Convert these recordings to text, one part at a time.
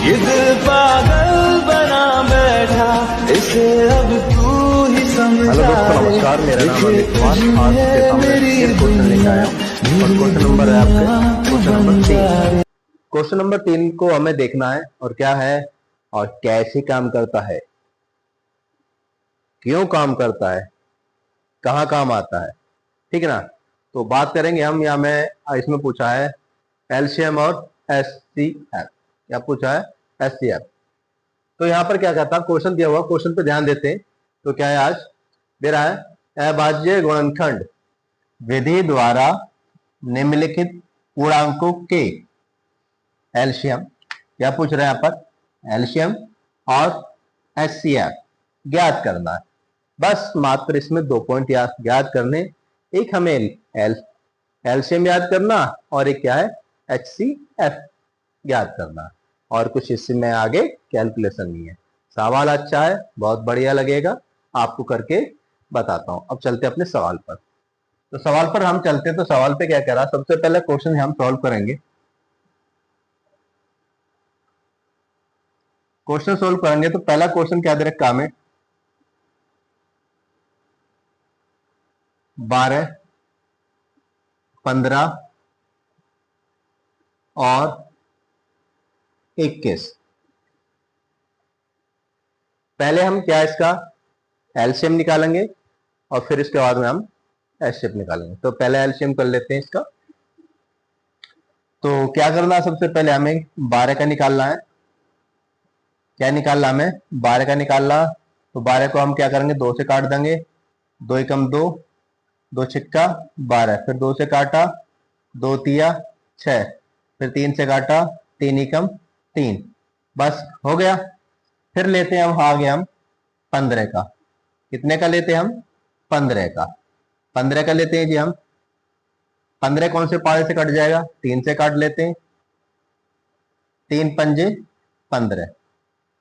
ये दिल पागल बना बैठा, इसे अब तू ही समझा। हेलो दोस्तों, नमस्कार। मेरा नाम अमित कुमार। आज के सामने फिर क्वेश्चन लेकर आया हूँ और क्वेश्चन नंबर है आपके क्वेश्चन नंबर 3। क्वेश्चन नंबर 3 को हमें देखना है और क्या है और कैसे काम करता है, क्यों काम करता है, कहाँ काम आता है, ठीक है ना। तो बात करेंगे हम। यहाँ में इसमें पूछा है एलसीएम और एचसीएफ। क्या पूछा है? एचसीएफ। तो यहाँ पर क्या कहता है, क्वेश्चन दिया हुआ, क्वेश्चन पे ध्यान देते हैं। तो क्या है, आज दे रहा है अभाज्य गुणनखंड विधि द्वारा निम्नलिखित पूर्णांकों के एलसीएम, क्या पूछ रहे हैं यहाँ पर, एलसीएम और एचसीएफ ज्ञात करना है। बस मात्र इसमें 2 पॉइंट ज्ञात करने, एक हमें एलसीएम याद करना और एक क्या है, एचसीएफ याद करना, और कुछ इसमें आगे कैलकुलेशन नहीं है। सवाल अच्छा है, बहुत बढ़िया लगेगा, आपको करके बताता हूं। अब चलते अपने सवाल पर। तो सवाल पर हम चलते हैं। तो सवाल पे क्या कह रहा है, सबसे पहले क्वेश्चन हम सॉल्व करेंगे। क्वेश्चन सोल्व करेंगे तो पहला क्वेश्चन क्या दे रखा हमें, 12, 15 और 21। पहले हम क्या इसका एलसीएम निकालेंगे और फिर इसके बाद में हम एचसीएफ निकालेंगे। तो पहले एलसीएम कर लेते हैं इसका। तो क्या करना है, सबसे पहले हमें 12 का निकालना है। क्या निकालना हमें, 12 का निकालना। तो 12 को हम क्या करेंगे, 2 से काट देंगे। 2 एकम 2, 2 छिक्का 12, फिर 2 से काटा, 2 तिया 6, फिर 3 से काटा, 3 एकम 3, बस हो गया। फिर लेते हैं हम आगे हम 15 का। कितने का लेते हैं हम, 15 का। 15 का लेते हैं जी हम। 15 कौन से पारे से कट जाएगा, 3 से काट लेते हैं। 3 पंजे 15,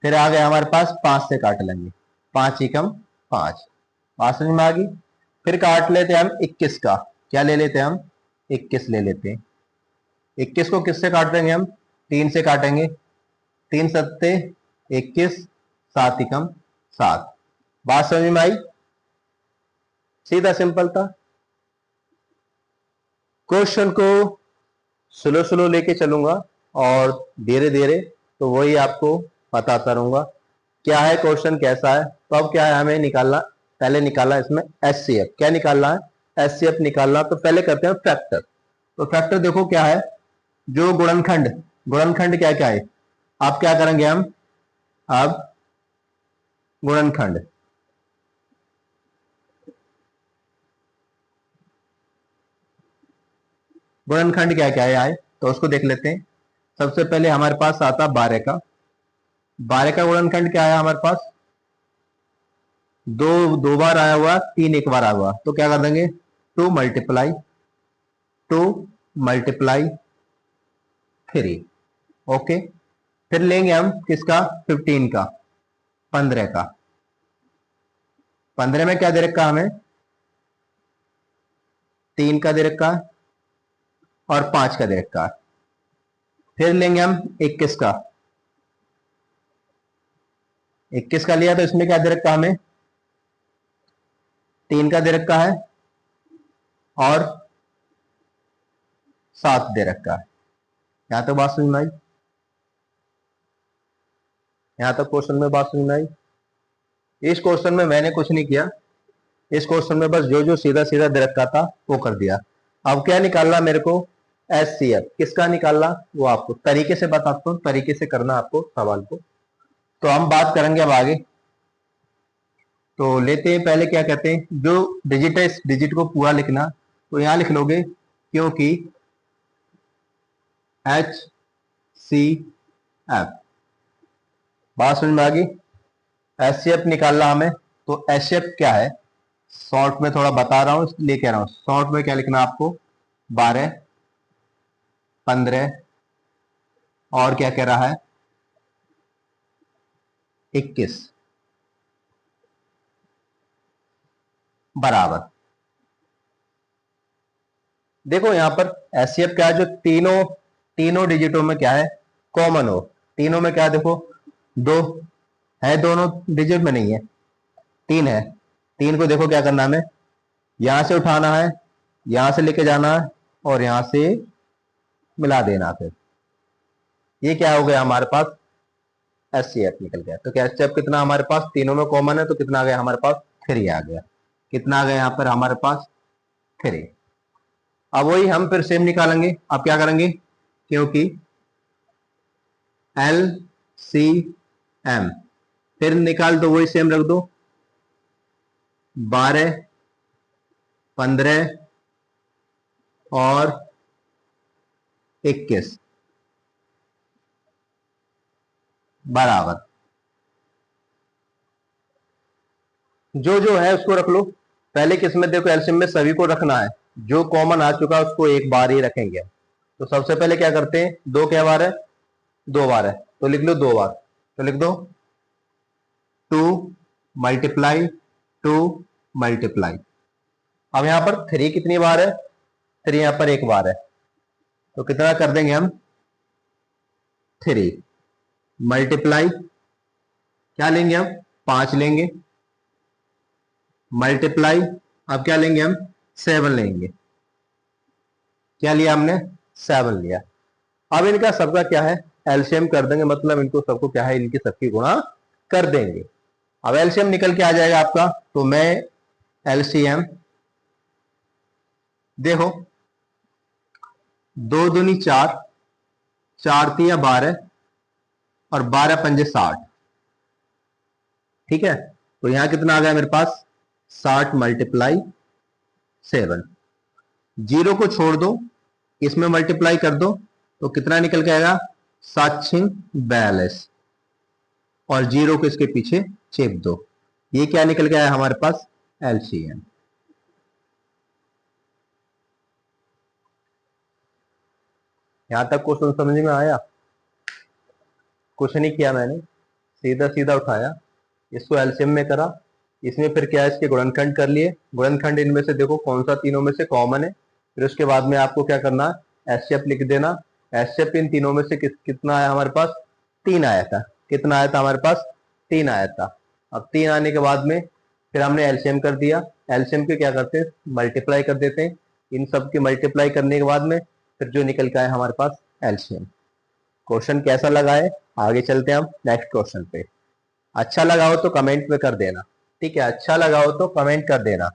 फिर आ गया हमारे पास 5 से काट लेंगे। 5 एकम 5, बात समझ में आ गई। फिर काट लेते हैं हम 21 का। क्या ले लेते हैं हम, 21 ले लेते हैं। 21 को किससे काट देंगे हम, 3 से काटेंगे। 3 सत्ते 21, 7 एकम 7, बात समझ में आई। सीधा सिंपल था। क्वेश्चन को स्लो स्लो लेके चलूंगा और धीरे धीरे, तो वही आपको बताता रहूंगा क्या है क्वेश्चन, कैसा है। तो अब क्या है, हमें निकालना, पहले निकालना इसमें एचसीएफ। क्या निकालना है, एचसीएफ निकालना। तो पहले करते हैं फैक्टर। तो फैक्टर देखो क्या है, जो गुणनखंड, गुणनखंड क्या क्या है, आप क्या करेंगे हम, अब गुणनखंड, गुणनखंड क्या क्या है, तो उसको देख लेते हैं। सबसे पहले हमारे पास आता 12 का। 12 का गुणनखंड क्या है हमारे पास, 2 बार आया हुआ, 3 एक बार आया हुआ। तो क्या कर देंगे, 2 मल्टीप्लाई 3। ओके। फिर लेंगे हम किसका, 15 का, 15 का। 15 में क्या दे रखा हमें, 3 का दे रखा है और 5 का दे रखा है। फिर लेंगे हम 21 का। 21 का लिया तो इसमें क्या दे रखा हमें, 3 का दे रखा है और 7 दे रखा है। यहां तक बात समझ में आई, यहां तक क्वेश्चन में बात समझ में आई। इस क्वेश्चन में मैंने कुछ नहीं किया, इस क्वेश्चन में बस जो जो सीधा सीधा दे रखा था वो कर दिया। अब क्या निकालना मेरे को, एचसीएफ। किसका निकालना वो आपको तरीके से बताता हूं, तरीके से करना आपको सवाल को। तो हम बात करेंगे अब आगे। तो लेते हैं पहले, क्या कहते हैं, जो डिजिट है इस डिजिट को पूरा लिखना। तो यहां लिख लोगे, क्योंकि एच सी एफ, बात समझ में आ गई। एचसीएफ निकालना हमें। तो एचसीएफ क्या है, शॉर्ट में थोड़ा बता रहा हूं इसलिए कह रहा हूं। शॉर्ट में क्या लिखना आपको, 12, 15 और क्या कह रहा है, 21 बराबर। देखो यहां पर एचसीएफ क्या है, जो तीनों डिजिटों में क्या है, कॉमन हो। तीनों में क्या देखो, दो है, दोनों डिजिट में नहीं है, तीन है। तीन को देखो क्या करना है, हमें यहां से उठाना है, यहां से लेके जाना है और यहां से मिला देना। फिर ये क्या हो गया हमारे पास, HCF निकल गया। तो क्या HCF कितना हमारे पास, तीनों में कॉमन है, तो कितना आ गया हमारे पास, 3 आ गया। कितना आ गया यहाँ पर हमारे पास, 3। अब वही हम फिर सेम निकालेंगे। अब क्या करेंगे, क्योंकि LCM फिर निकाल दो, वही सेम रख दो, 12, 15 और 21 बराबर, जो है उसको रख लो। पहले किस में देखो, एलसीएम में सभी को रखना है, जो कॉमन आ चुका है उसको एक बार ही रखेंगे। तो सबसे पहले क्या करते हैं, दो क्या बार है, 2 बार है, तो लिख लो 2 बार। तो लिख दो 2 मल्टीप्लाई 2 मल्टीप्लाई। अब यहां पर 3 कितनी बार है, 3 यहां पर एक बार है, तो कितना कर देंगे हम, 3 मल्टीप्लाई क्या लेंगे हम, 5 लेंगे, मल्टीप्लाई अब क्या लेंगे हम, 7 लेंगे। क्या लिया हमने, 7 लिया। अब इनका सबका क्या है, एलसीएम कर देंगे, मतलब इनको सबको क्या है, इनकी सबकी गुणा कर देंगे। अब एलसीएम निकल के आ जाएगा आपका, तो मैं एलसीएम देखो, 2 दूनी 4, 4 तिया 12 और 12 पंजे 60। ठीक है, तो यहां कितना आ गया मेरे पास, 60 मल्टीप्लाई 7। जीरो को छोड़ दो, इसमें मल्टीप्लाई कर दो, तो कितना निकल के आएगा, 7×42 और जीरो को इसके पीछे चेप दो। ये क्या निकल के आया हमारे पास, एलसीएम। यहां तक क्वेश्चन समझ में आया, कुछ नहीं किया मैंने, सीधा सीधा उठाया, इसको एलसीएम में करा, इसमें फिर क्या है, इसके गुणनखंड कर लिए। गुणनखंड इनमें से देखो कौन सा तीनों में से कॉमन है, फिर उसके बाद में आपको क्या करना है, एचसीएफ लिख देना। एचसीएफ इन तीनों में से कितना आया हमारे पास, 3 आया था। कितना आया था हमारे पास, 3 आया था। अब 3 आने के बाद में फिर हमने एलसीएम कर दिया। एलसीएम के क्या करते हैं, मल्टीप्लाई कर देते हैं। इन सब की मल्टीप्लाई करने के बाद में फिर जो निकल के आया हमारे पास एलसीएम। क्वेश्चन कैसा लगा है, आगे चलते हैं हम नेक्स्ट क्वेश्चन पे। अच्छा लगा हो तो कमेंट में कर देना, ठीक है, अच्छा लगा हो तो कमेंट कर देना।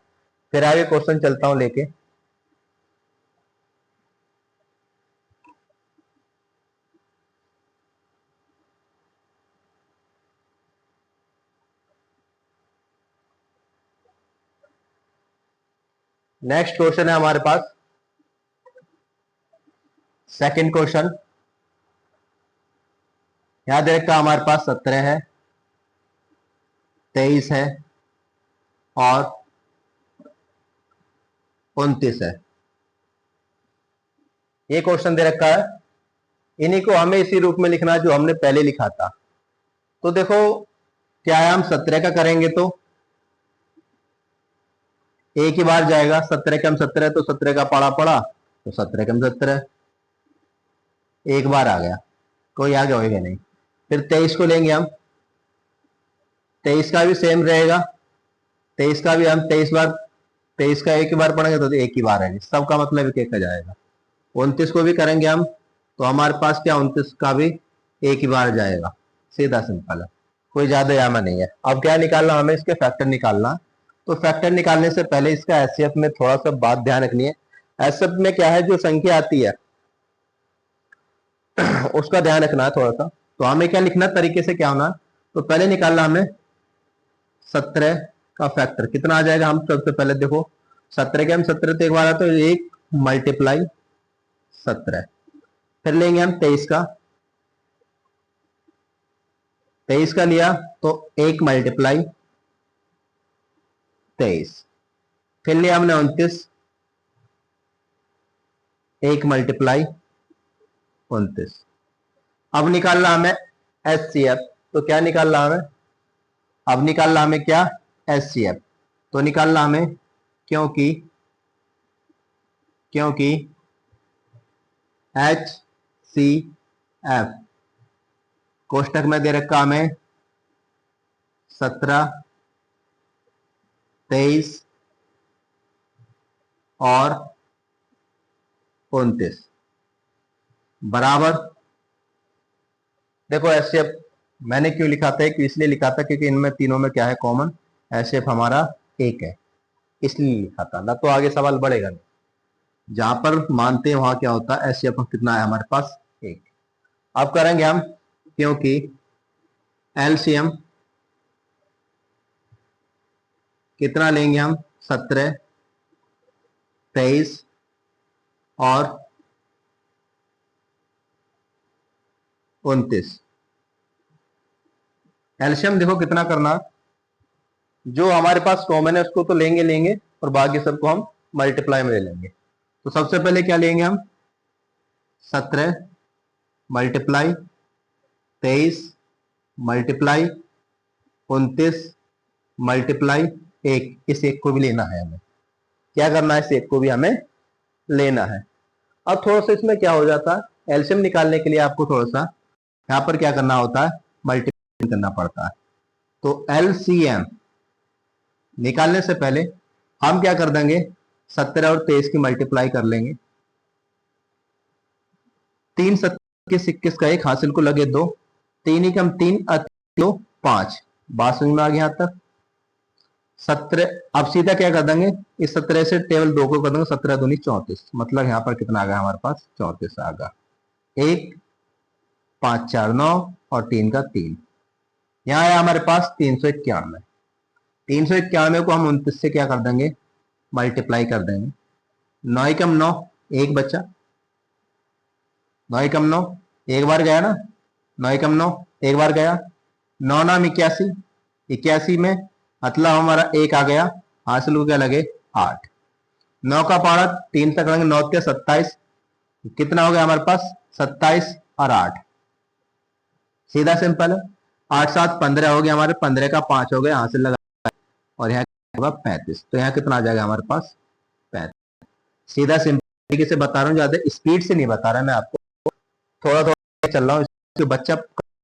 फिर आगे क्वेश्चन चलता हूं लेके। नेक्स्ट क्वेश्चन है हमारे पास, सेकंड क्वेश्चन। यहां दे रखा हमारे पास 17 है, 23 है और 29 है। ये क्वेश्चन दे रखा है, इन्हीं को हमें इसी रूप में लिखना है जो हमने पहले लिखा था। तो देखो क्या है, हम 17 का करेंगे तो एक ही बार जाएगा, 17 के हम 17, तो 17 का पाड़ा पड़ा, तो 17 के हम 17 एक बार आ गया, कोई आगे होएगा नहीं। फिर 23 को लेंगे हम, 23 का भी सेम रहेगा, 23 का भी हम 23 बार, 23 का एक ही बार पढ़ेंगे तो एक ही बार आएंगे, सबका मतलब एक एक का जाएगा। 29 को भी करेंगे हम, तो हमारे पास क्या 29 का भी एक ही बार जाएगा, सीधा सिंपल है, कोई ज्यादा यामा नहीं है। अब क्या निकालना, हमें इसके फैक्टर निकालना। तो फैक्टर निकालने से पहले इसका एचसीएफ में थोड़ा सा बात ध्यान रखनी है। एचसीएफ में क्या है, जो संख्या आती है उसका ध्यान रखना है थोड़ा सा। तो हमें क्या लिखना तरीके से क्या होना, तो पहले निकालना हमें 17 का फैक्टर कितना आ जाएगा। हम सबसे पहले देखो 17 के हम 17 तो एक बार आता है, 1 मल्टीप्लाई 17। फिर लेंगे हम 23 का, 23 का लिया तो 1 मल्टीप्लाई 23। फिर लिया हमने 29, 1 मल्टीप्लाई 29। अब निकालना हमें एचसीएफ, तो क्या निकालना हमें, अब निकालना हमें क्या, एचसीएफ। तो निकालना हमें, क्योंकि एच सी एफ कोष्टक में दे रखा हमें 17, 23 और 29 बराबर। देखो एचसीएफ मैंने क्यों लिखा था, कि इसलिए लिखा था क्योंकि इनमें तीनों में क्या है कॉमन, एचसीएफ हमारा 1 है, इसलिए लिखा था ना, तो आगे सवाल बढ़ेगा नहीं। जहां पर मानते हैं वहां क्या होता है, एचसीएफ कितना है हमारे पास 1। अब करेंगे हम, क्योंकि एलसीएम कितना लेंगे हम, 17, 23 और 29। एलसीएम देखो कितना करना, जो हमारे पास कॉमन है उसको तो लेंगे लेंगे और बाकी सबको हम मल्टीप्लाई में ले लेंगे। तो सबसे पहले क्या लेंगे हम, 17 मल्टीप्लाई 23 मल्टीप्लाई 29 मल्टीप्लाई 1, इस एक को भी लेना है हमें। क्या करना है, इस एक को भी हमें लेना है। अब थोड़ा सा इसमें क्या हो जाता है, एलसीएम निकालने के लिए आपको थोड़ा सा यहां पर क्या करना होता है, मल्टीप्लाई करना पड़ता है। तो एलसीएम निकालने से पहले हम क्या कर देंगे, 17 और 23 की मल्टीप्लाई कर लेंगे। 3 7 21 का 1 हासिल को लगे 2, 3 ही कम 3 2 5। बात समझ में आ गई यहां तक। 17 अब सीधा क्या कर देंगे, इस 17 से टेबल 2 को कर देंगे, 17 दूनी 34, मतलब यहां पर कितना आ गया हमारे पास, 34 आ गया। 1 5 4 9 और 3 का 3, यहां आया हमारे पास 391। 391 को हम 29 से क्या कर देंगे, मल्टीप्लाई कर देंगे। 9 एकम 9, 1 बचा, 9 एकम 9 एक बार गया ना, 9 एकम 9 एक बार गया, 9 नाम 81, 81 में मतलब हमारा 1 आ गया, हासिल को क्या लगे 8। 9 का पारा 3 तक रहेंगे, 9 के 27, कितना हो गया हमारे पास 27 और 8, सीधा सिंपल है। 8 7 15 हो गया हमारे, 15 का 5 हो गया, हासिल लगा और यहाँ होगा 35। तो यहाँ कितना आ जाएगा हमारे पास 35। सीधा सिंपल तरीके से बता रहा हूँ, ज्यादा स्पीड से नहीं बता रहा मैं आपको, थोड़ा थोड़ा चल रहा हूँ, तो बच्चा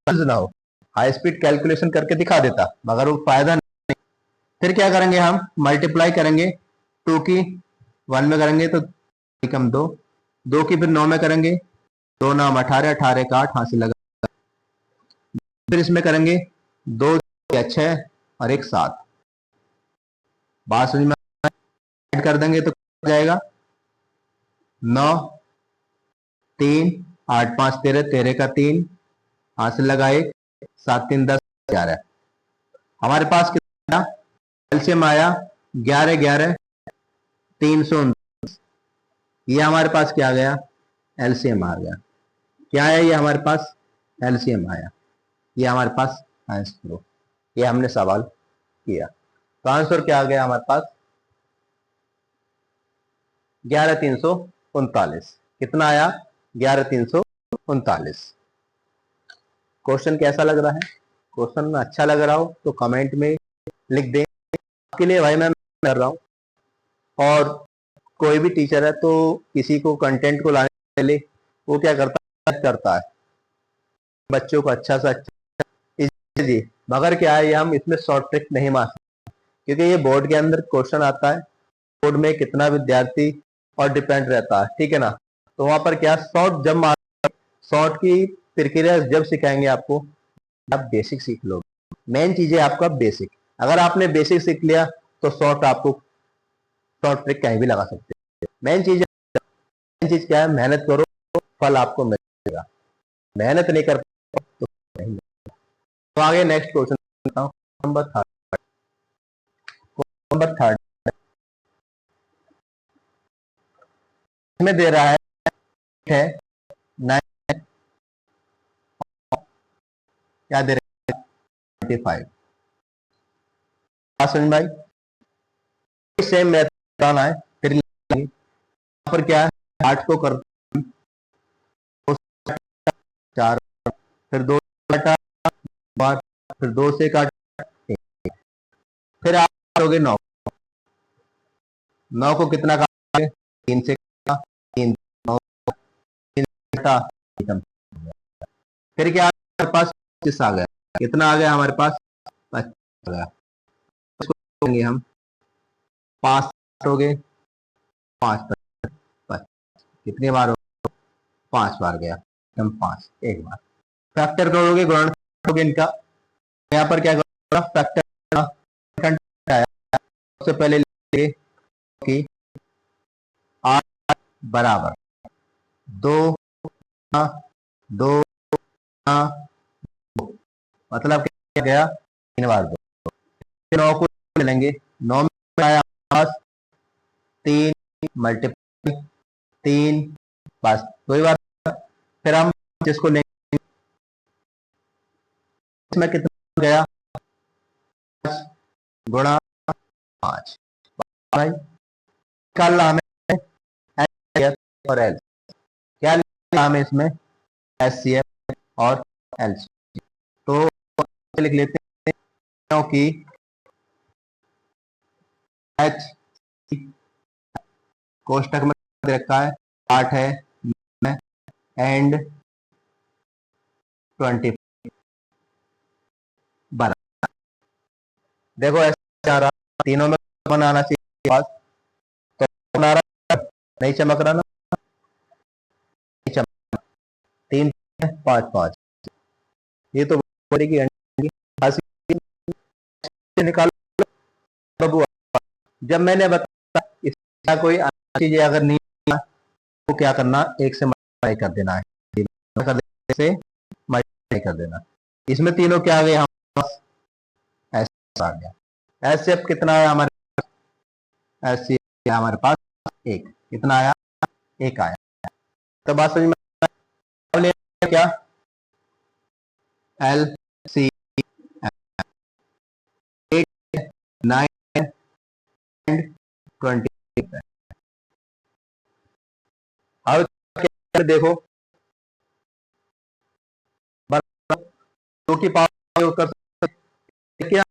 ना हो, हाई स्पीड कैलकुलेशन करके दिखा देता मगर वो फायदा नहीं। फिर क्या करेंगे हम, मल्टीप्लाई करेंगे 2 की 1 में करेंगे तो कम 2, 2 की फिर 9 में करेंगे, 2 नाम 18, 18 का 8 हासिल लगा। फिर इसमें करेंगे 2 6 और 1 7, बात समझ में ऐड कर देंगे तो क्या जाएगा 9 3 8 5 13, 13 का 3 हासिल लगाए, 7 3 10 11। हमारे पास कितना एलसीएम आया 11 11 329। ये हमारे पास क्या आ गया, एलसीएम आ गया। क्या आया ये हमारे पास, एलसीएम आया। ये हमारे पास आंसर, ये हमने सवाल किया, तो आंसर क्या आ गया हमारे पास 11339। कितना आया 11339। क्वेश्चन कैसा लग रहा है, क्वेश्चन अच्छा लग रहा हो तो कमेंट में लिख दें। आपके लिए भाई मैं कर रहा हूँ, और कोई भी टीचर है तो किसी को कंटेंट को लाने से पहले वो क्या करता है बच्चों को अच्छा से अच्छा जी, मगर क्या है ये हम इसमें शॉर्ट ट्रिक नहीं मार सकते, क्योंकि ये बोर्ड के अंदर क्वेश्चन आता है, बोर्ड में कितना विद्यार्थी और डिपेंड रहता है, ठीक है ना। तो वहां पर क्या शॉर्ट जब मार, शॉर्ट की प्रक्रिया जब सिखाएंगे आपको, आप बेसिक सीख लो। मेन चीज है आपका बेसिक, अगर आपने बेसिक सीख लिया तो शॉर्ट आपको शॉर्ट ट्रिक कहीं भी लगा सकते हैं। मेन चीज क्या है, मेहनत करो फल आपको मिलेगा, मेहनत नहीं कर तो नहीं मिलेगा। तो आगे नेक्स्ट क्वेश्चन नंबर 3 में दे रहा है 9, क्या दे रहा है 25। समझ भाई, सेम मेथड बताना है। फिर यहाँ पर क्या है 8 को कर 4, फिर 2 काटा, फिर 2 से काटा 1, फिर आप करोगे 9, 9 को कितना काटोगे 3 से काटा, 3 9 3 काटा, फिर क्या हमारे पास 25 आ गया। कितना आ गया हमारे पास? 25 आ गया। इसको करेंगे हम 5 हो गए, 5 कितनी बार हो? 5 बार गया, हम 5 एक बार। फैक्टर करोगे, गुणन करोगे इनका। यहाँ पर क्या करोगे? फैक्टर आया, सबसे पहले लिखेंगे कि 8 बराबर 2 2 मतलब क्या गया? 3 बार 2। 9 को मिलेंगे, 9 में आया 3 मल्टीप्लाई 3 बस 2 बार। फिर हम जिसको लेंगे इसमें कितना गया? 5 गुणा 5 भाई। निकालना हमें और एल, क्या लिखना हमें इसमें? एचसीएफ और एलसीएफ। तो लिख लेते हैं क्योंकि एच कोष्टक में रखा है 8 है एंड 20 बराबर। देखो ऐसे आ रहा, तीनों में बनाना चाहिए पास, तो बना रहा, नहीं चमक रहा ना, 3 5 5, ये तो बड़ी की निकालो बबुआ। जब मैंने बताया इसका कोई चीज अगर नहीं तो क्या करना? 1 से मल्टीप्लाई कर देना है, से मल्टीप्लाई कर देना। इसमें तीनों क्या आ गए हमारे पास? ऐसे आ गया। ऐसे अब कितना आया हमारे पास? ऐसे हमारे पास 1, कितना आया? 1 आया। तो बात समझ में क्या? L C 8 9 and 20। अब देखो दो की पावर कर सकते क्या?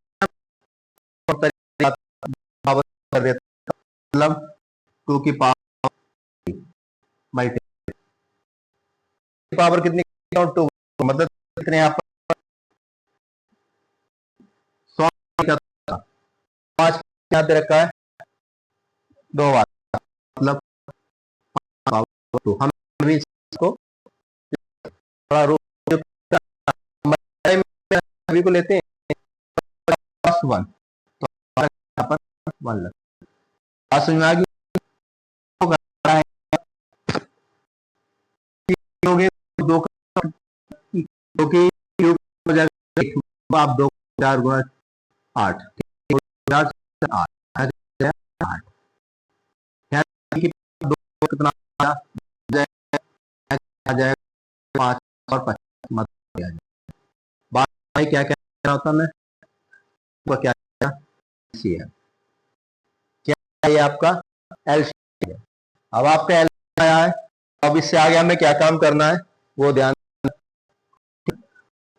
कर देता, मतलब 2 की पावर मल्टी पावर कितनी? 2, मतलब कितने यहाँ पर? 100 का 5 यहाँ पे रखा है 2 बार, मतलब हम भी इसको थोड़ा सभी को लेते हैं 1, तो यहाँ पर 1 लगता है। समझ में आ गई? दो की क्यूब हो जाएगा, आप 2 4 गुणा 8 8 कितना आ जाएगा? 5 और 25। बात भाई क्या क्या होता है? मैं क्या सी है, क्या ये आपका एल है। अब आपका एल आया है, अब इससे आगे हमें क्या काम करना है वो ध्यान,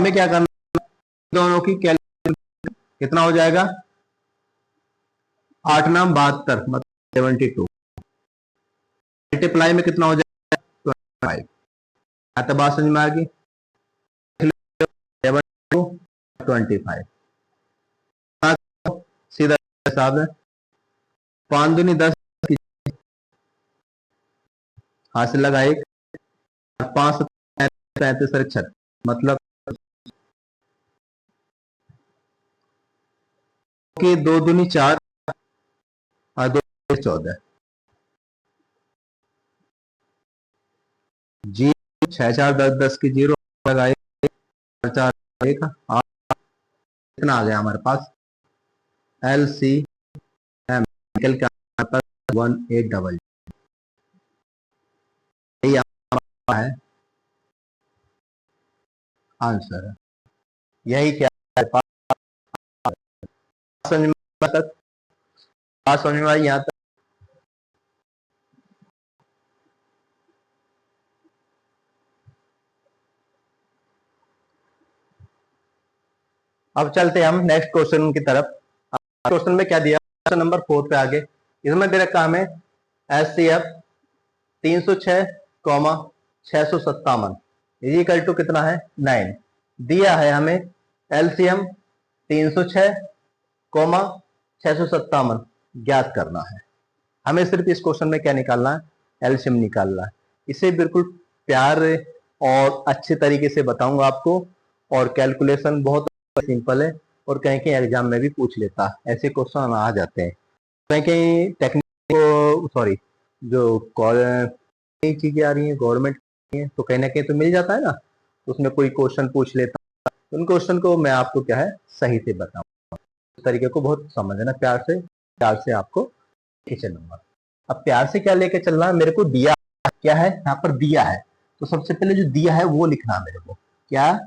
हमें क्या करना है? दोनों की कैलकुलेशन कितना हो जाएगा? 8 नाम 72, मतलब 72 मल्टीप्लाई में कितना हो जाएगा? 25। तो बात समझ में आ गई? 25 सीधा हिसाब है, 5 दूनी 10 हाथ से लगा 1, 5 35 36, मतलब कि 2 दूनी 4 और 2 14 जी 6 4 10 10 की 0 लगाए 4 1 कितना आ गया हमारे पास? एल सी एम निकल के हमारे पास 1800 है आंसर है। यही क्या है? समझ में तक बात समझ में आई यहाँ तक? अब चलते हैं हम नेक्स्ट क्वेश्चन की तरफ। क्वेश्चन में क्या दिया? क्वेश्चन नंबर 4 पे आगे इसमें दे रखा हमें एचसीएफ 306, 657 इक्वल टू कितना है? 9। दिया है हमें एलसीएम 306 कोमा 657 ज्ञात करना है। हमें सिर्फ इस क्वेश्चन में क्या निकालना है, एलसीएम निकालना है। इसे बिल्कुल प्यार और अच्छे तरीके से बताऊंगा आपको, और कैलकुलेशन बहुत सिंपल है और कहीं कहीं एग्जाम में भी पूछ लेता है, ऐसे क्वेश्चन आ जाते हैं। कहीं कहीं टेक्निक सॉरी जो कई चीजें आ रही हैं गवर्नमेंट की, तो कहीं ना कहीं तो मिल जाता है ना, तो उसमें कोई क्वेश्चन पूछ लेता है, उन क्वेश्चन को मैं आपको क्या है सही से बताऊंगा। इस तरीके को बहुत समझना, प्यार से आपको लेके चलूंगा। अब प्यार से क्या लेके चलना है, मेरे को दिया क्या है, यहाँ पर दिया है, तो सबसे पहले जो दिया है वो लिखना है मेरे को। क्या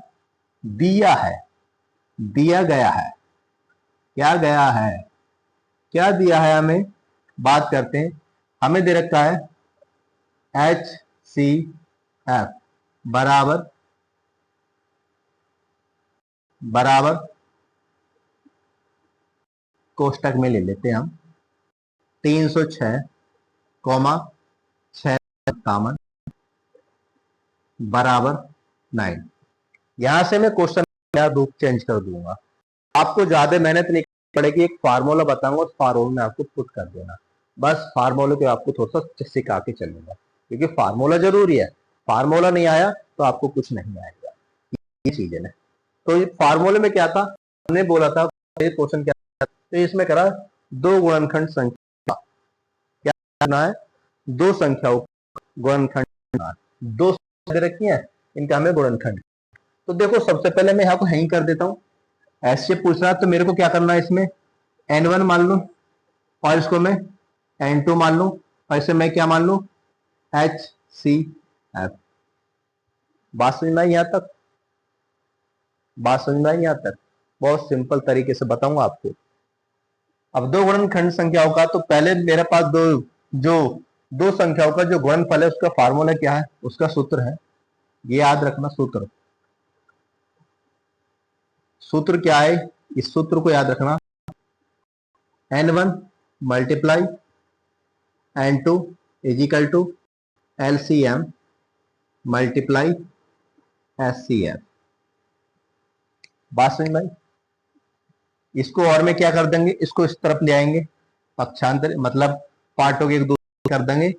दिया है, दिया गया है, क्या गया है, क्या दिया है हमें, बात करते हैं। हमें दे रखा है HCF बराबर बराबर कोष्टक में ले लेते हैं हम 306 कॉमा 657 बराबर 9। यहां से मैं क्वेश्चन रूप चेंज कर दूंगा, आपको ज्यादा मेहनत नहीं पड़ेगी। एक फार्मूला बताऊंगा, उस फार्मूला में आपको पुट कर देना, बस फार्मूले को आपको थोड़ा सा सिखा के चलूंगा, क्योंकि फार्मूला जरूरी है। फार्मूला नहीं आया तो आपको कुछ नहीं आएगा, ये चीज है ना। तो ये फार्मूले में क्या था, हमने बोला था ये क्वेश्चन क्या था, तो इसमें करा दो गुणनखंड संख्या, क्या करना है, दो संख्याओं गुणनखंड, दो संख्या रखी है, इनका हमें गुणनखंड। तो देखो सबसे पहले मैं यहाँ को यहीं कर देता हूँ, ऐसे पूछ रहा तो मेरे को क्या करना है, इसमें n1 मान लू और इसको मैं n2 मान लू और इसे मैं क्या मान लू HCF। बात समझ में आई यहाँ तक, बात समझ में आई यहाँ तक, बहुत सिंपल तरीके से बताऊंगा आपको। अब दो गुणनखंड संख्याओं का, तो पहले मेरे पास दो संख्याओं का जो गुणनफल है उसका फार्मूला क्या है, उसका सूत्र है, ये याद रखना। सूत्र क्या है, इस सूत्र को याद रखना, n1 multiply n2 is equal to LCM multiply HCF। बात समझ में आई। इसको और में क्या कर देंगे, इसको इस तरफ ले आएंगे, पक्षांतर मतलब पार्टों के एक दूसरे कर देंगे,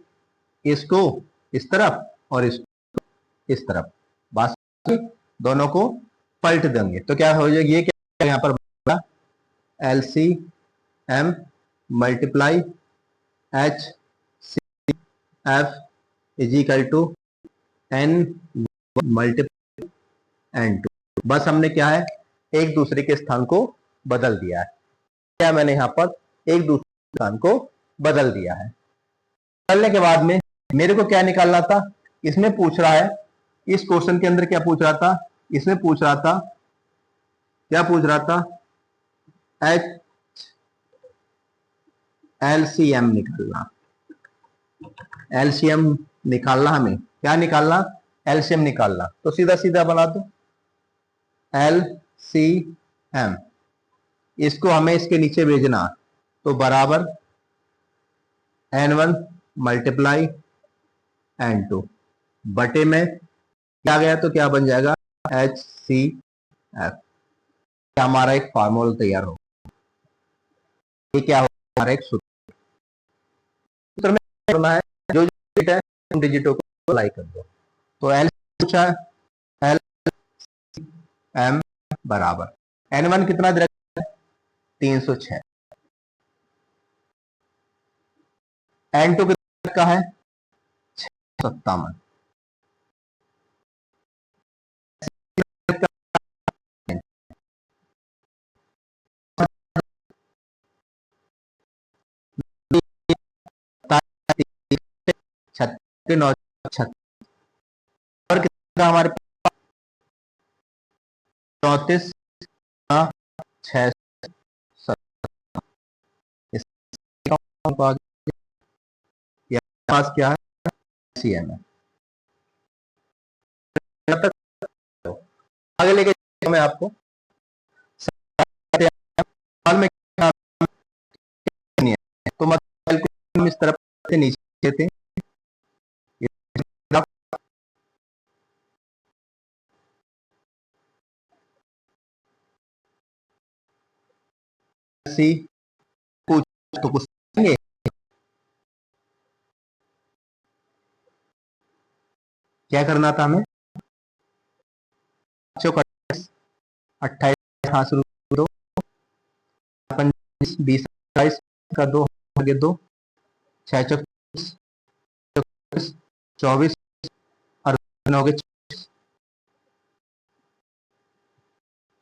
इसको इस तरफ और इसको इस तरफ, बात दोनों को पलट देंगे तो क्या हो जाएगा, ये क्या यहाँ पर LCM multiply HCF is equal to n multiply n2। बस हमने क्या है एक दूसरे के स्थान को बदल दिया है, क्या मैंने यहाँ पर एक दूसरे स्थान को बदल दिया है। बदलने के बाद में मेरे को क्या निकालना था, इसमें पूछ रहा है, इस क्वेश्चन के अंदर क्या पूछ रहा था, इसमें पूछ रहा था, क्या पूछ रहा था, LCM निकालना, LCM निकालना, हमें क्या निकालना, LCM निकालना। तो सीधा सीधा बना दो LCM, इसको हमें इसके नीचे भेजना, तो बराबर n1 मल्टीप्लाई n2 बटे में क्या गया, तो क्या बन जाएगा HCF। हमारा एक फार्मूला तैयार हो, ये क्या होगा, हमारा एक सूत्र में करना है, जो डिजिट है उन डिजिटों को अप्लाई कर दो। तो L पूछा है, LCM बराबर n1 कितना दे रखा है 306, n2 कितना रखा है 657, और कितना हमारे 34 6 पास क्या है CM है। आगे लेके मैं आपको में तो मतलब इस तरफ से नीचे थे, सी पूछ तो कुछ देंगे। क्या करना था हमें, 28 हाथ शुरू दो, 20 28 का 2 आगे 2, 6 चौक 24 और 9 के 26।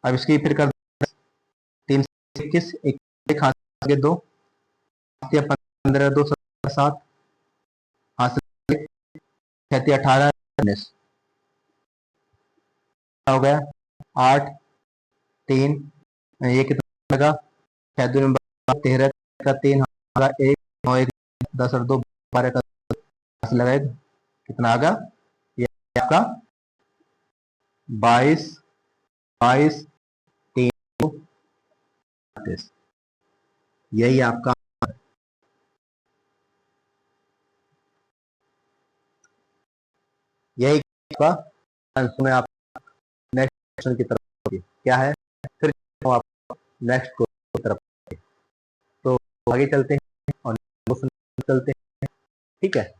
अब इसकी फिर कर 3 21, एक हाथ आगे 2, 15 2 7 हाथ 36 18 19 हो गया 8 3, ये कितना लगा 6 दूनी 13 का 3 होगा 1 9 1 10 और 2 12 का 10 लगाएगा, कितना आ गया ये आपका 22 22 3 38। यही आपका, यही आपका आंसर में आप नेक्स्ट क्वेश्चन की तरफ होगी। क्या है, फिर आप नेक्स्ट क्वेश्चन की तरफ, तो आगे चलते हैं और चलते हैं, ठीक है।